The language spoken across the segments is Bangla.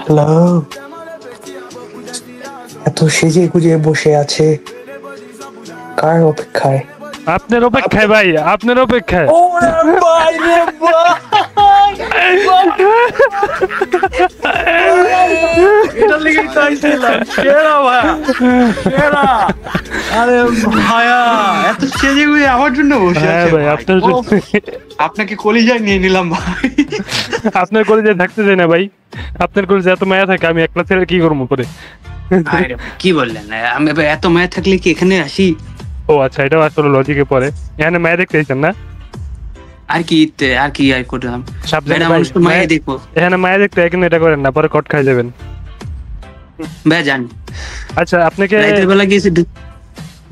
হ্যালো, এত সেজে গুজে বসে আছে কার অপেক্ষায়? আপনার অপেক্ষায় ভাই, আপনার অপেক্ষায়। ওরে ভাই রে ভাই, এটা লেগে তাইছিলাম সেরা ভাই, সেরা। আরে ভাইয়া এত সেজে গুজে আমার জন্য বসে আছে ভাই, আপনার আপনাকে কলিজায় নিয়ে নিলাম ভাই। আপনার কলেজে থাকতে চাই না ভাই, আপনার কলেজে এত মায়া থাকে, আমি একলা ছেড়ে কি করবো করে? কি বললেন? আমি এত মায়া থাকলে কি এখানে আসি? ও আচ্ছা, এটাও আসলে লজিকে পড়ে। এখানে মায়া দেখতে চাইছেন না? আর কি আর করলাম, মায়া দেখবো। এখানে মায়া দেখতে এখানে এটা করেন না, পরে কট খাই যাবেন ভাই। জান আচ্ছা, আপনাকে রাতের বেলা গিয়েছি।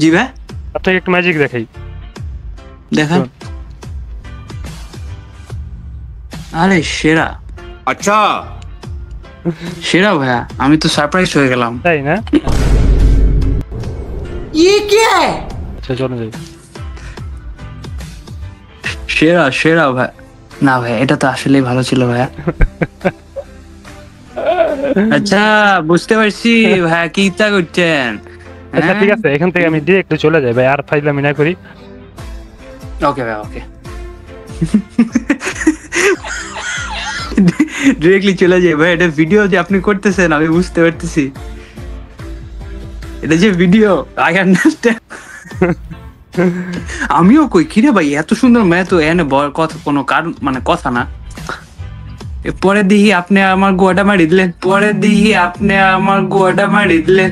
জি ভাই, আপনাকে একটু ম্যাজিক দেখাই, দেখান। আরে সেরা, আচ্ছা সেরা ভাইয়া, আমি তো সারপ্রাইজ হয়ে গেলাম। তাই না? আচ্ছা চলে যাই। সেরা সেরা ভাই। না ভাই, এটা তো আসলেই ভালো ছিল ভাইয়া। আচ্ছা বুঝতে পারছি ভাইয়া কি ইচ্ছা করছেন। আচ্ছা ঠিক আছে, এখান থেকে আমি ডিরেক্ট চলে যাই ভাই, আর ফাইজলামি না করি। ওকে ভাই, ওকে। ডিরেক্টলি চলে যাই ভাই। এটা ভিডিও যে আপনি করতেছেন আমি বুঝতে পারতেছি, এটা যে ভিডিও, আই আন্ডারস্ট্যান্ড। আমিও কই কিরে ভাই, এত সুন্দর মেয়ে তো এনে কথা কোনো কারণ মানে কথা না। পরে দেখি আপনি আমার গোয়াটা মারি দিলেন, পরে দেখি আপনি আমার গোয়াটা মারি দিলেন।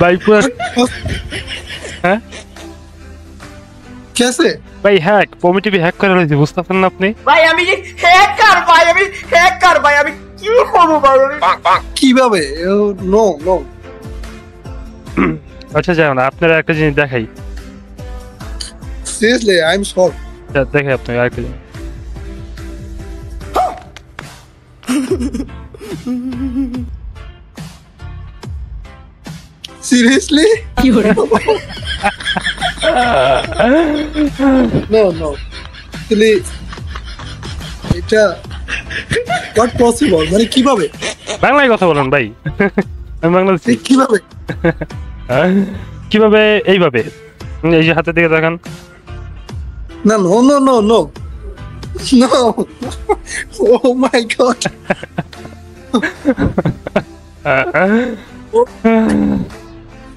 भाई पूरा हैं? कैसे भाई हैक पॉमिटी भी हैक করে রয়েছে, বুঝতেছেন না আপনি? ভাই আমি হ্যাকার ভাই, আমি হ্যাকার ভাই, আমি কি করব ভাই? কিভাবে? No no. আচ্ছা যাও না, আপনারা একটা জিনিস দেখাই। Seriously I am shock. দেখাই আপনাকে আরেকটা জিনিস। সিরিয়াসলি? নো নো, আসলে এটা হোয়াট পসিবল, মানে কিভাবে? বাংলায় কথা বলুন ভাই। আমি বাংলাদেশি। কিভাবে? কিভাবে? এইভাবে, এই যে হাতের দিকে দেখান। না no no no no no, oh my god.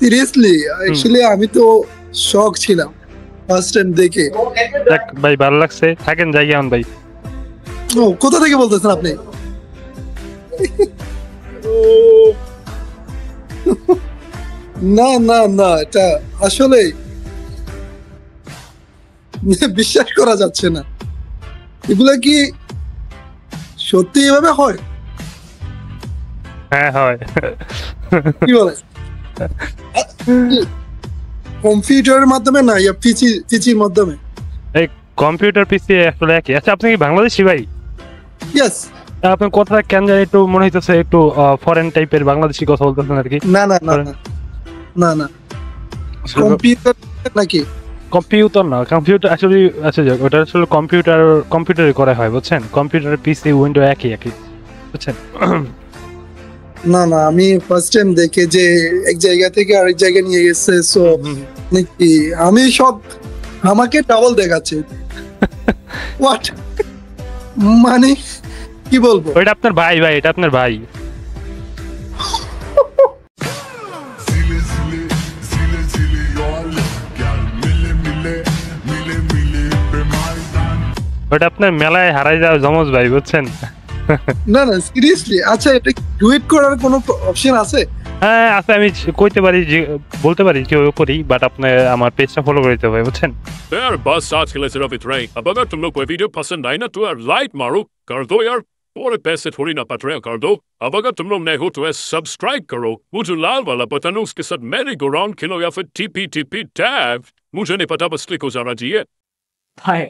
Seriously actually আমি তো শক ছিলাম ফার্স্ট টাইম দেখে। দেখ ভাই, ভালো লাগছে, থাকেন যাই এখন ভাই। ও কোথা থেকে বলতেছেন আপনি? না না না, এটা আসলে বিশ্বাস করা যাচ্ছে না। এগুলা কি সত্যি এভাবে হয়? হ্যাঁ হয়। কি বলে? কম্পিউটারের মাধ্যমে না, ইয়া পিসির মাধ্যমে? এই কম্পিউটার পিসি আসলে একই। আচ্ছা আপনি কি বাংলাদেশি ভাই? ইয়েস। আপনার কথা কেন জানি একটু মনে হইতেছে একটু ফরেন টাইপের বাংলাদেশি কথা বলতেছেন আর কি। না না না না না, কম্পিউটার নাকি? কম্পিউটার না, কম্পিউটার আসলে আচ্ছা যাক, ওটা আসলে কম্পিউটারে করা হয় বুঝছেন। কম্পিউটার পিসি উইন্ডো একই বুঝছেন। না না, আমি ফার্স্ট টাইম দেখে যে এক জায়গা থেকে আরেক জায়গায় নিয়ে গেছে, সো নাকি আমি সব আমাকে ডাবল দেখাচ্ছে। হোয়াট মানে কি বলবো? ওইটা আপনার ভাই, এটা আপনার ভাই। ওটা আপনার মেলায় হারাই যাওয়া জমজ ভাই বুঝছেন। না না সিরিয়াসলি। আচ্ছা এটা ডুয়েট করার কোনো অপশন আছে? হ্যাঁ আছে, আমি কইতে পারি যে বলতে পারি কেউ করি, বাট আপনি আমার পেজটা ফলো করে দিতে হবে বুঝছেন। यार बस आज के लिए सिर्फ इतना ही। अब अगर तुम लोग को वीडियो पसंद आई ना तो यार लाइक मारो, कर दो यार, और पैसे थोड़ी ना पट रहे कर दो। अब अगर तुम लोग नए हो तो यार सब्सक्राइब करो, वो जो लाल वाला बटन है उसके साथ मैरी गो राउंड खेलो या फिर टीपी टीपी टैब, मुझे नहीं पता, बस क्लिक हो जाना चाहिए। ভাই